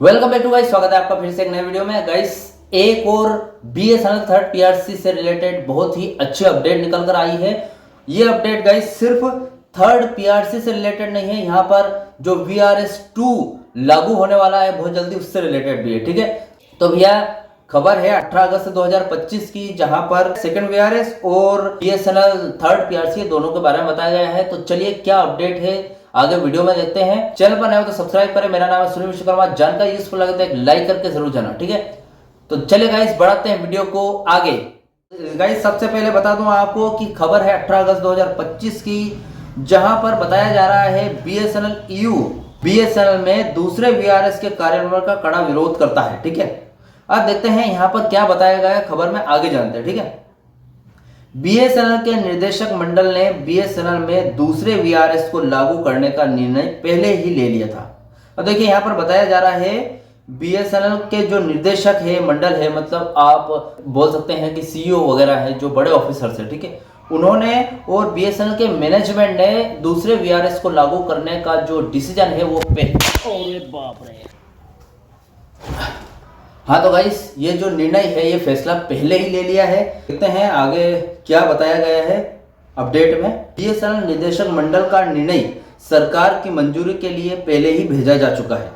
Welcome back to guys, स्वागत है आपका फिर से एक नए वीडियो में। गाइस, एक और बीएसएनएल थर्ड पीआरसी से रिलेटेड बहुत ही अच्छी अपडेट निकल कर आई है। ये अपडेट गाइस सिर्फ थर्ड पीआरसी से रिलेटेड नहीं है, यहाँ पर जो VRS-2 लागू होने वाला है बहुत जल्दी उससे रिलेटेड भी है। ठीक है, तो भैया खबर है 18 अगस्त 2025 की, जहां पर सेकंड VRS और बीएसएनएल थर्ड पीआरसी दोनों के बारे में बताया गया है। तो चलिए क्या अपडेट है आगे वीडियो में देखते हैं। चैनल पर नए हो तो सब्सक्राइब करें। मेरा नाम है सुनील विश्वकर्मा। जानकारी यूजफुल लगे तो एक लाइक करके जरूर जाना। ठीक है, तो चलिए गाइस बढ़ाते हैं वीडियो को आगे। गाइस सबसे पहले बता दूं आपको कि खबर है 18 अगस्त 2025 की, जहां पर बताया जा रहा है बीएसएनएल में दूसरे VRS के कार्यान्वयन का कड़ा विरोध करता है। ठीक है, अब देखते हैं यहां पर क्या बताया गया है, खबर में आगे जानते हैं। ठीक है, बीएसएनएल के निर्देशक मंडल ने बीएसएनएल में दूसरे VRS को लागू करने का निर्णय पहले ही ले लिया था। अब देखिए यहां पर बताया जा रहा है बीएसएनएल के जो निर्देशक है मंडल है, मतलब आप बोल सकते हैं कि CEO वगैरह है, जो बड़े ऑफिसर्स है। ठीक है, उन्होंने और बीएसएनएल के मैनेजमेंट ने दूसरे VRS को लागू करने का जो डिसीजन है वो बाप रे। हाँ तो गाइस ये जो निर्णय है ये फैसला पहले ही ले लिया है। देखते हैं आगे क्या बताया गया है अपडेट में। बीएसएनएल निदेशक मंडल का निर्णय सरकार की मंजूरी के लिए पहले ही भेजा जा चुका है।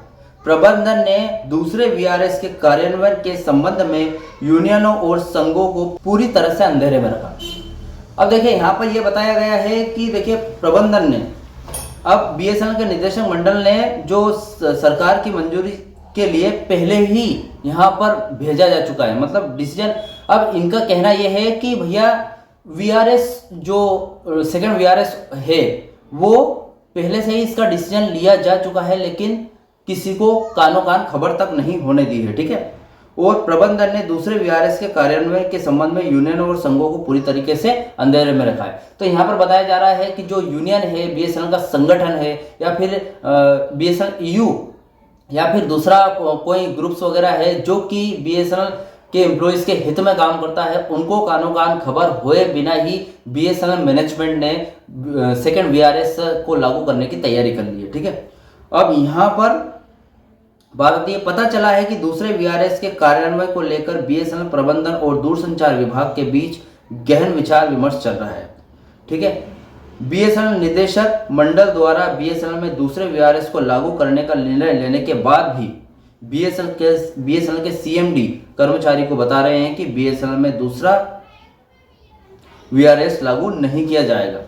प्रबंधन ने दूसरे VRS के कार्यान्वयन के संबंध में यूनियनों और संघों को पूरी तरह से अंधेरे में रखा। अब देखिए यहाँ पर यह बताया गया है कि देखिए प्रबंधन ने, अब बीएसएनएल के निदेशक मंडल ने जो सरकार की मंजूरी के लिए पहले ही यहाँ पर भेजा जा चुका है, मतलब डिसीजन। अब इनका कहना यह है कि भैया VRS जो सेकंड VRS है वो पहले से ही इसका डिसीजन लिया जा चुका है, लेकिन किसी को कानो कान खबर तक नहीं होने दी है। ठीक है, और प्रबंधन ने दूसरे VRS के कार्यान्वयन के संबंध में यूनियनों और संघों को पूरी तरीके से अंधेरे में रखा है। तो यहाँ पर बताया जा रहा है कि जो यूनियन है, बीएसएनएल का संगठन है, या फिर BSNL EU या फिर दूसरा कोई ग्रुप्स वगैरह है जो कि बीएसएनएल के एम्प्लॉइज के हित में काम करता है, उनको कानो कान खबर हुए बिना ही बीएसएनएल मैनेजमेंट ने सेकंड VRS को लागू करने की तैयारी कर ली है। ठीक है, अब यहाँ पर बात ये पता चला है कि दूसरे VRS के कार्यान्वयन को लेकर बीएसएनएल प्रबंधन और दूरसंचार विभाग के बीच गहन विचार विमर्श चल रहा है। ठीक है, बीएसएनएल निदेशक मंडल द्वारा बीएसएनएल में दूसरे VRS को लागू करने का निर्णय लेने के बाद भी बीएसएनएल के CMD कर्मचारी को बता रहे हैं कि बीएसएनएल में दूसरा VRS लागू नहीं किया जाएगा।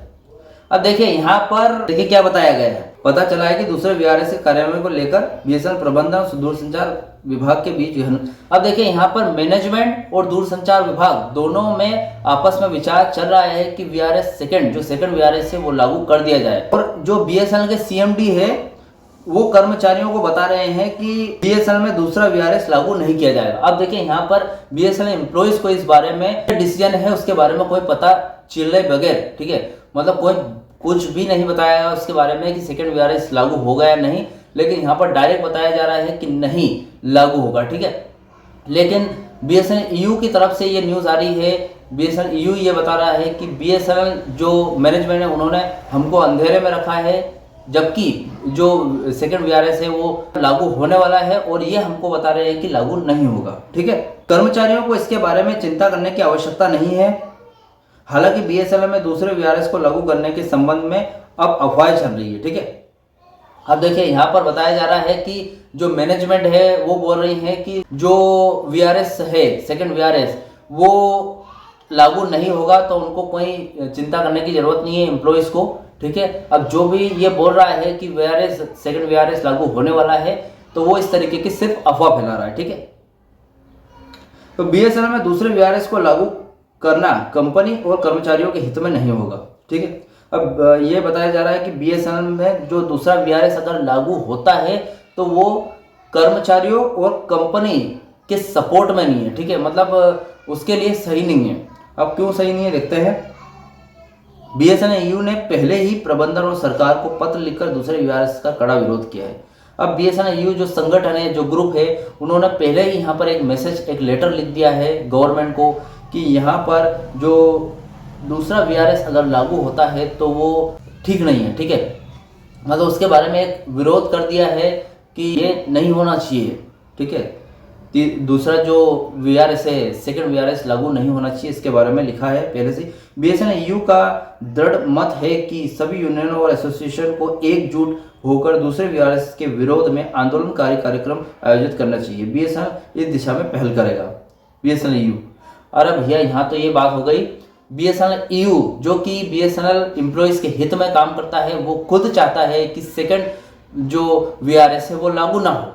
अब देखिए यहाँ पर देखिए क्या बताया गया है। पता चला है कि दूसरे VRS के कार्यान्वयन को लेकर बीएसएनएल प्रबंधन और दूरसंचार विभाग के बीच। अब देखिए यहाँ पर मैनेजमेंट और दूरसंचार विभाग दोनों में आपस में विचार चल रहा है कि जो सेकंड VRS है वो लागू कर दिया जाए। और जो बीएसएनएल के CMD है वो कर्मचारियों को बता रहे हैं कि बीएसएनएल में दूसरा VRS लागू नहीं किया जाएगा। अब देखिए यहाँ पर बीएसएनएल एम्प्लॉइज को इस बारे में डिसीजन है उसके बारे में कोई पता चले बगैर, ठीक है, मतलब कोई कुछ भी नहीं बताया उसके बारे में कि सेकंड VRS लागू होगा या नहीं, लेकिन यहाँ पर डायरेक्ट बताया जा रहा है कि नहीं लागू होगा। ठीक है, लेकिन BSNL EU की तरफ से ये न्यूज़ आ रही है। BSNL EU ये बता रहा है कि BSNL जो मैनेजमेंट है उन्होंने हमको अंधेरे में रखा है, जबकि जो सेकंड VRS है वो लागू होने वाला है और ये हमको बता रहे हैं कि लागू नहीं होगा। ठीक है, कर्मचारियों को इसके बारे में चिंता करने की आवश्यकता नहीं है। हालांकि बीएसएनएल में दूसरे VRS को लागू करने के संबंध में अब अफवाहें चल रही है। ठीक है, अब देखिए यहाँ पर बताया जा रहा है कि जो मैनेजमेंट है वो बोल रही है कि जो VRS है सेकंड VRS वो लागू नहीं होगा, तो उनको कोई चिंता करने की जरूरत नहीं है एम्प्लॉइज को। ठीक है, अब जो भी ये बोल रहा है कि सेकंड VRS लागू होने वाला है, तो वो इस तरीके की सिर्फ अफवाह फैला रहा है। ठीक है, तो बीएसएनएल में दूसरे VRS को लागू करना कंपनी और कर्मचारियों के हित में नहीं होगा। ठीक है, अब ये बताया जा रहा है कि बीएसएनएल में जो दूसरा VRS अगर लागू होता है तो वो कर्मचारियों और कंपनी के सपोर्ट में नहीं है। ठीक है, मतलब उसके लिए सही नहीं है। अब क्यों सही नहीं है देखते हैं। BSNL EU ने पहले ही प्रबंधन और सरकार को पत्र लिखकर दूसरे VRS का कड़ा विरोध किया है। अब BSNL EU जो संगठन है, जो ग्रुप है, उन्होंने पहले ही यहाँ पर एक लेटर लिख दिया है गवर्नमेंट को कि यहाँ पर जो दूसरा VRS अगर लागू होता है तो वो ठीक नहीं है। ठीक है, मतलब उसके बारे में एक विरोध कर दिया है कि ये नहीं होना चाहिए। ठीक है। दूसरा जो VRS है, सेकंड VRS लागू नहीं होना चाहिए, इसके बारे में लिखा है पहले से। BSNL EU का दृढ़ मत है कि सभी यूनियनों और एसोसिएशन को एकजुट होकर दूसरे VRS के विरोध में आंदोलनकारी कार्यक्रम आयोजित करना चाहिए। BSNL इस दिशा में पहल करेगा, BSNL EU। अरे भैया यहाँ तो ये बात हो गई। BSNL EU जो कि BSNL एम्प्लॉइज के हित में काम करता है, वो खुद चाहता है कि सेकंड जो VRS है वो लागू ना हो,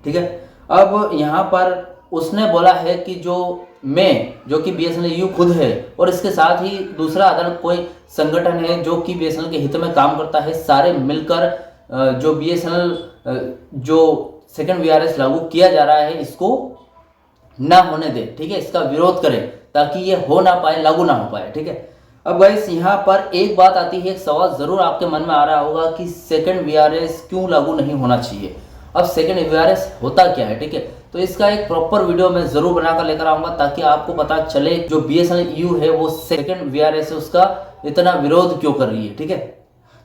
ठीक है। अब यहाँ पर उसने बोला है कि जो कि BSNL EU खुद है और इसके साथ ही दूसरा अदर कोई संगठन है जो कि BSNL के हित में काम करता है, सारे मिलकर जो BSNL जो सेकंड VRS लागू किया जा रहा है इसको ना होने दे, ठीक है, इसका विरोध करें ताकि ये हो ना पाए, लागू ना हो पाए, ठीक है। अब गाइस यहाँ पर एक बात आती है, एक सवाल जरूर आपके मन में आ रहा होगा कि सेकंड VRS क्यों लागू नहीं होना चाहिए। अब सेकंड VRS होता क्या है, ठीक है, तो इसका एक प्रॉपर वीडियो मैं जरूर बनाकर लेकर आऊंगा ताकि आपको पता चले जो BSNL EU है वो सेकंड VRS है उसका इतना विरोध क्यों कर रही है, ठीक है।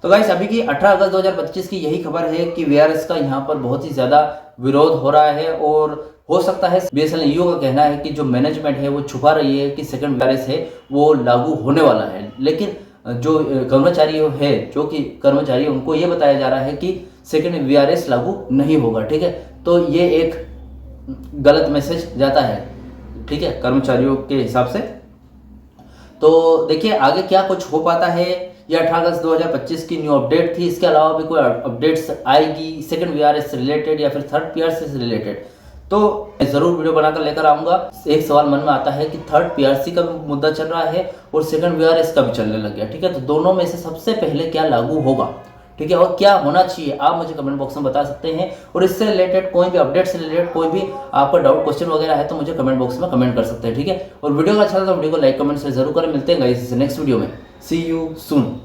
तो गाइस अभी की 18 अगस्त 2025 की यही खबर है कि VRS का यहाँ पर बहुत ही ज्यादा विरोध हो रहा है और हो सकता है BSNL EU का कहना है कि जो मैनेजमेंट है वो छुपा रही है कि सेकंड VRS है वो लागू होने वाला है, लेकिन जो कर्मचारी है, जो कि कर्मचारी उनको ये बताया जा रहा है कि सेकंड VRS लागू नहीं होगा, ठीक है। तो ये एक गलत मैसेज जाता है, ठीक है, कर्मचारियों के हिसाब से। तो देखिए आगे क्या कुछ हो पाता है। ये 18 अगस्त 2025 की न्यू अपडेट थी, इसके अलावा भी कोई अपडेट्स आएगी सेकंड VRS से रिलेटेड या फिर थर्ड PRC से रिलेटेड तो मैं जरूर वीडियो बनाकर लेकर आऊंगा। एक सवाल मन में आता है कि थर्ड PRC का भी मुद्दा चल रहा है और सेकंड VRS का भी चलने लग गया, ठीक है, तो दोनों में से सबसे पहले क्या लागू होगा, ठीक है, और क्या होना चाहिए, आप मुझे कमेंट बॉक्स में बता सकते हैं। और इससे रिलेटेड कोई भी अपडेट से रिलेटेड कोई भी आपका डाउट क्वेश्चन वगैरह है तो मुझे कमेंट बॉक्स में कमेंट कर सकते हैं, ठीक है। और वीडियो का अच्छा लगा तो वीडियो को लाइक कमेंट से जरूर करें। मिलते हैं गाइस नेक्स्ट वीडियो में। सी यू सून।